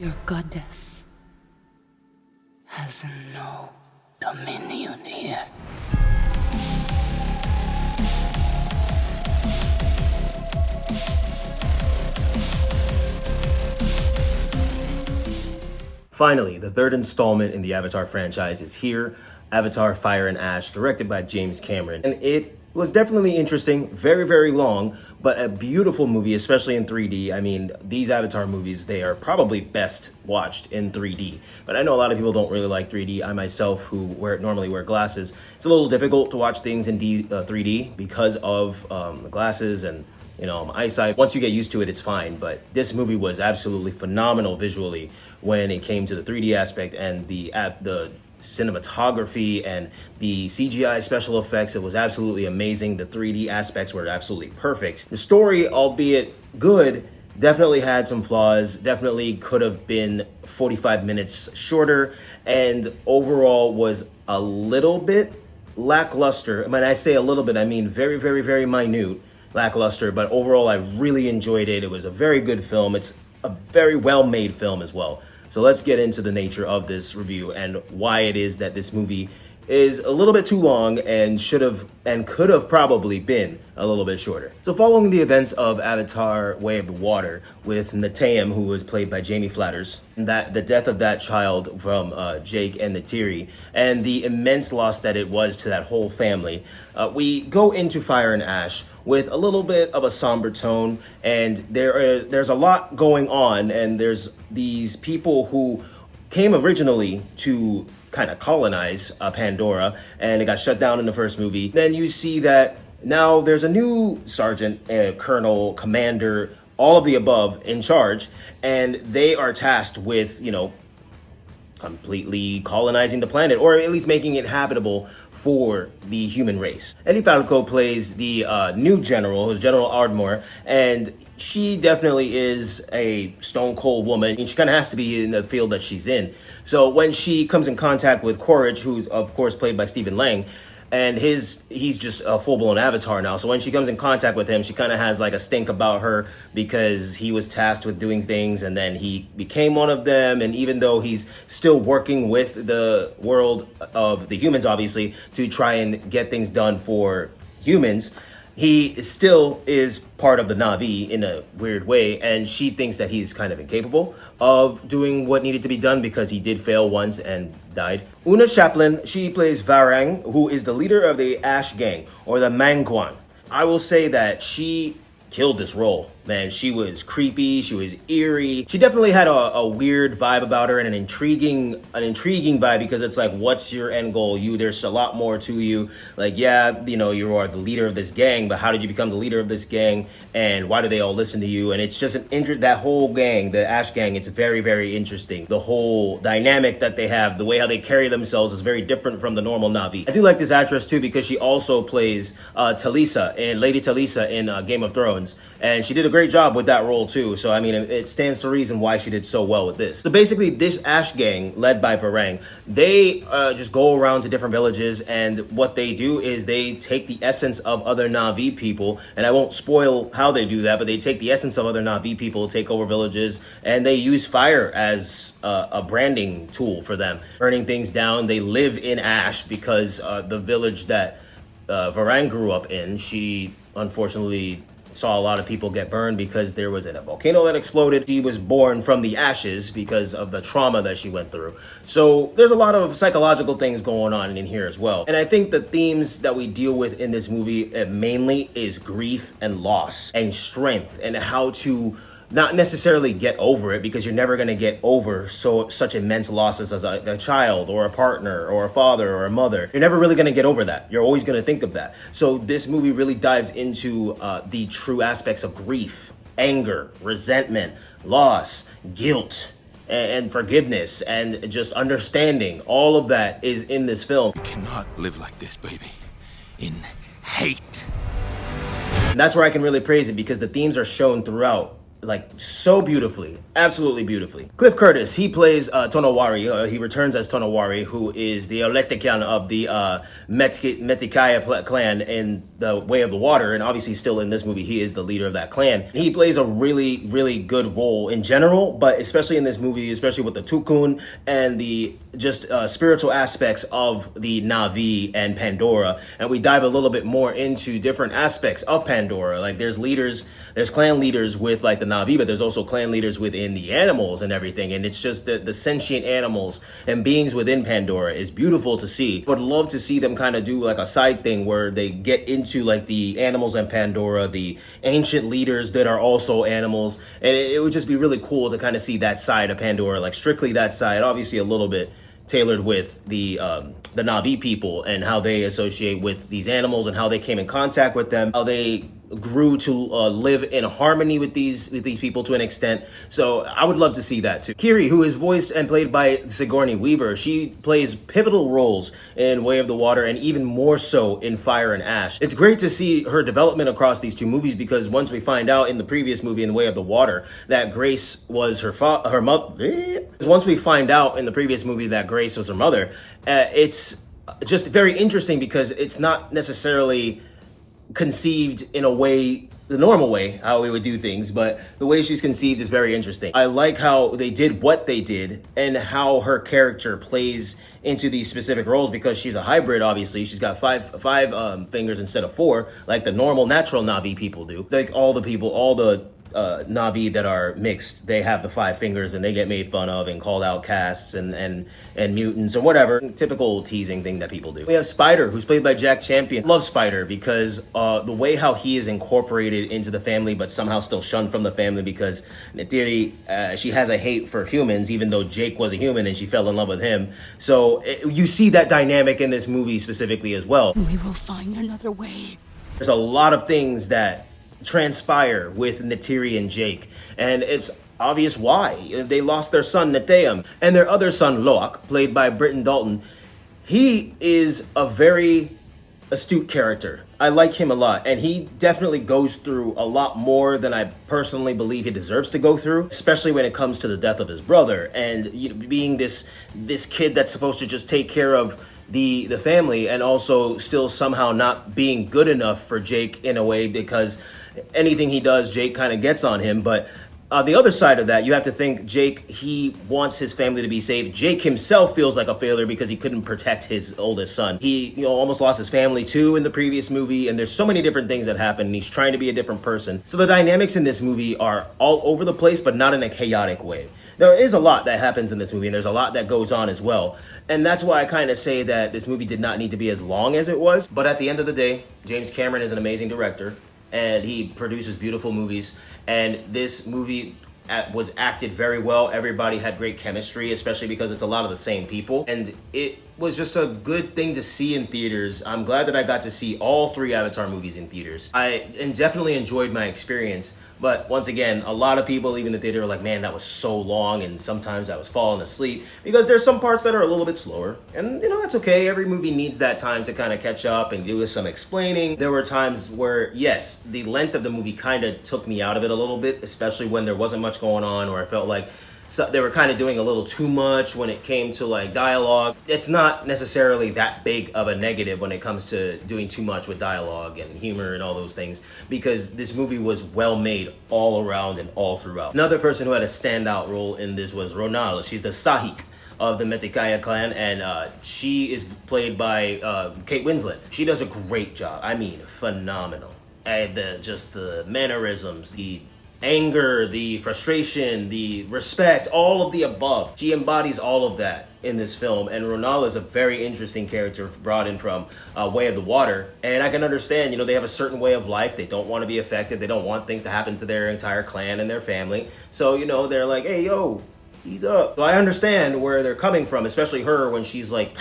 Your goddess has no dominion here. Finally, the third installment in the Avatar franchise is here, Avatar Fire and Ash, directed by James Cameron. And it was definitely interesting, very, very long, but a beautiful movie, especially in 3D. I mean, these Avatar movies, they are probably best watched in 3D. But I know a lot of people don't really like 3D. I myself, who normally wear glasses, it's a little difficult to watch things in 3D because of the glasses and my eyesight. Once you get used to it, it's fine. But this movie was absolutely phenomenal visually when it came to the 3D aspect and the cinematography and the CGI special effects. It was absolutely amazing. The 3D aspects were absolutely perfect. The story, albeit good, definitely had some flaws, definitely could have been 45 minutes shorter, and overall was a little bit lackluster. When I say a little bit, I mean very, very, very minute lackluster, but overall I really enjoyed it. It was a very good film. It's a very well-made film as well. So let's get into the nature of this review and why it is that this movie is a little bit too long and should have and could have probably been a little bit shorter. So following the events of Avatar Way of the Water with Neytiri, who was played by Jamie Flatters, and the death of that child from Jake and Neytiri, and the immense loss that it was to that whole family, we go into Fire and Ash with a little bit of a somber tone, and there's a lot going on, and there's these people who came originally to kind of colonize Pandora, and it got shut down in the first movie. Then you see that now there's a new sergeant, colonel, commander, all of the above in charge, and they are tasked with, completely colonizing the planet, or at least making it habitable for the human race. Eddie Falco plays the new general, who's General Ardmore, and she definitely is a stone cold woman, and she kind of has to be in the field that she's in. So when she comes in contact with Quaritch, who's of course played by Stephen Lang, and he's just a full-blown avatar now. So when she comes in contact with him, she kind of has like a stink about her because he was tasked with doing things and then he became one of them. And even though he's still working with the world of the humans, obviously, to try and get things done for humans, he still is part of the Na'vi in a weird way, and she thinks that he's kind of incapable of doing what needed to be done because he did fail once and died. Una Chaplin, she plays Varang, who is the leader of the Ash Gang, or the Mangwan. I will say that she killed this role, man. She was creepy, she was eerie. She definitely had a weird vibe about her and an intriguing vibe, because it's like, what's your end goal? There's a lot more to you. Like, yeah, you are the leader of this gang, but how did you become the leader of this gang? And why do they all listen to you? And it's just that whole gang, the Ash Gang, it's very, very interesting. The whole dynamic that they have, the way how they carry themselves is very different from the normal Na'vi. I do like this actress too, because she also plays Lady Talisa in Game of Thrones. And she did a great job with that role too. So, I mean, it stands to reason why she did so well with this. So basically, this Ash Gang, led by Varang, they just go around to different villages, and what they do is they take the essence of other Na'vi people, and I won't spoil how they do that, but they take the essence of other Na'vi people, take over villages, and they use fire as a branding tool for them. Burning things down, they live in ash because the village that Varang grew up in, she unfortunately saw a lot of people get burned because there was a volcano that exploded. She was born from the ashes because of the trauma that she went through. So there's a lot of psychological things going on in here as well. And I think the themes that we deal with in this movie mainly is grief and loss and strength, and how to not necessarily get over it, because you're never going to get over such immense losses as a child or a partner or a father or a mother. You're never really going to get over that. You're always going to think of that. So this movie really dives into the true aspects of grief, anger, resentment, loss, guilt, and forgiveness, and just understanding. All of that is in this film. You cannot live like this, baby. In hate. And that's where I can really praise it, because the themes are shown throughout like so beautifully, absolutely beautifully. Cliff Curtis, he plays Tonowari. He returns as Tonowari, who is the Electrican of the Metikaya clan in the Way of the Water, and obviously still in this movie, he is the leader of that clan. He plays a really, really good role in general, but especially in this movie, especially with the Tukun and the just spiritual aspects of the Na'vi and Pandora. And we dive a little bit more into different aspects of Pandora. Like there's clan leaders with like the Na'vi, but there's also clan leaders within the animals and everything. And it's just the sentient animals and beings within Pandora is beautiful to see. Would love to see them kind of do like a side thing where they get into like the animals and Pandora, the ancient leaders that are also animals. And it would just be really cool to kind of see that side of Pandora, like strictly that side, obviously a little bit tailored with the Na'vi people and how they associate with these animals and how they came in contact with them, how they grew to live in harmony with these people to an extent. So I would love to see that too. Kiri, who is voiced and played by Sigourney Weaver, she plays pivotal roles in Way of the Water and even more so in Fire and Ash. It's great to see her development across these two movies because once we find out in the previous movie, in the Way of the Water, that Grace was her mother. Once we find out in the previous movie that Grace was her mother, it's just very interesting because it's not necessarily conceived in a way, the normal way, how we would do things, but the way she's conceived is very interesting. I like how they did what they did and how her character plays into these specific roles because she's a hybrid, obviously. She's got five fingers instead of 4, like the normal natural Na'vi people do. Like all the Na'vi that are mixed, they have the 5 fingers and they get made fun of and called outcasts and mutants or whatever. Typical teasing thing that people do. We have Spider, who's played by Jack Champion. Love Spider because the way how he is incorporated into the family but somehow still shunned from the family because Neytiri, she has a hate for humans even though Jake was a human and she fell in love with him. So you see that dynamic in this movie specifically as well. We will find another way. There's a lot of things that transpire with Neytiri and Jake, and it's obvious why. They lost their son Neteam, and their other son Loak, played by Britton Dalton. He is a very astute character. I like him a lot, and he definitely goes through a lot more than I personally believe he deserves to go through, especially when it comes to the death of his brother and being this kid that's supposed to just take care of the family and also still somehow not being good enough for Jake in a way because anything he does, Jake kind of gets on him. But the other side of that, you have to think Jake, he wants his family to be saved. Jake himself feels like a failure because he couldn't protect his oldest son. He almost lost his family too in the previous movie, and there's so many different things that happen, and he's trying to be a different person. So the dynamics in this movie are all over the place, but not in a chaotic way. There is a lot that happens in this movie, and there's a lot that goes on as well. And that's why I kind of say that this movie did not need to be as long as it was. But at the end of the day, James Cameron is an amazing director, and he produces beautiful movies. And this movie was acted very well. Everybody had great chemistry, especially because it's a lot of the same people. And it was just a good thing to see in theaters. I'm glad that I got to see all 3 Avatar movies in theaters. I definitely enjoyed my experience. But once again, a lot of people leaving the theater were like, man, that was so long. And sometimes I was falling asleep because there's some parts that are a little bit slower. And, that's okay. Every movie needs that time to kind of catch up and do some explaining. There were times where, yes, the length of the movie kind of took me out of it a little bit, especially when there wasn't much going on or I felt like they were kind of doing a little too much when it came to like dialogue. It's not necessarily that big of a negative when it comes to doing too much with dialogue and humor and all those things because this movie was well made all around and all throughout. Another person who had a standout role in this was Ronal. She's the Sahik of the Metikaya clan, and she is played by Kate Winslet. She does a great job. I mean, phenomenal. And just the mannerisms, the anger, the frustration, the respect, all of the above. She embodies all of that in this film, and Ronal is a very interesting character brought in from Way of the Water, and I can understand, they have a certain way of life. They don't want to be affected. They don't want things to happen to their entire clan and their family. So, they're like, hey, yo, he's up. So I understand where they're coming from, especially her when she's like,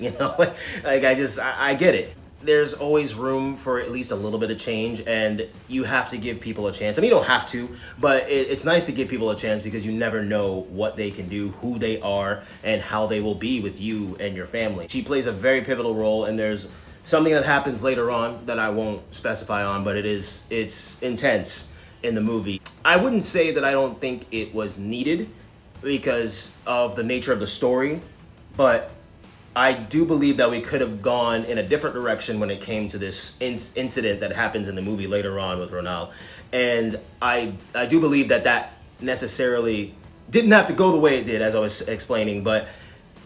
like I get it. There's always room for at least a little bit of change, and you have to give people a chance. I mean, you don't have to, but it's nice to give people a chance because you never know what they can do, who they are, and how they will be with you and your family. She plays a very pivotal role, and there's something that happens later on that I won't specify on, but it's intense in the movie. I wouldn't say that I don't think it was needed because of the nature of the story, but I do believe that we could have gone in a different direction when it came to this incident that happens in the movie later on with Ronald. And I do believe that that necessarily didn't have to go the way it did, as I was explaining, but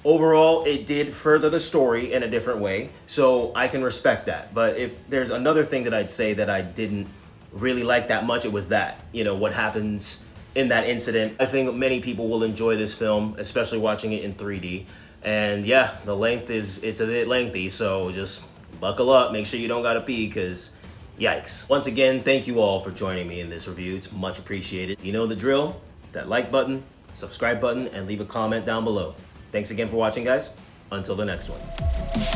overall it did further the story in a different way, so I can respect that. But if there's another thing that I'd say that I didn't really like that much, it was that, you know, what happens in that incident. I think many people will enjoy this film, especially watching it in 3D. And yeah, the length it's a bit lengthy, so just buckle up, make sure you don't gotta pee, because yikes. Once again, thank you all for joining me in this review. It's much appreciated. You know the drill, that like button, subscribe button, and leave a comment down below. Thanks again for watching, guys. Until the next one.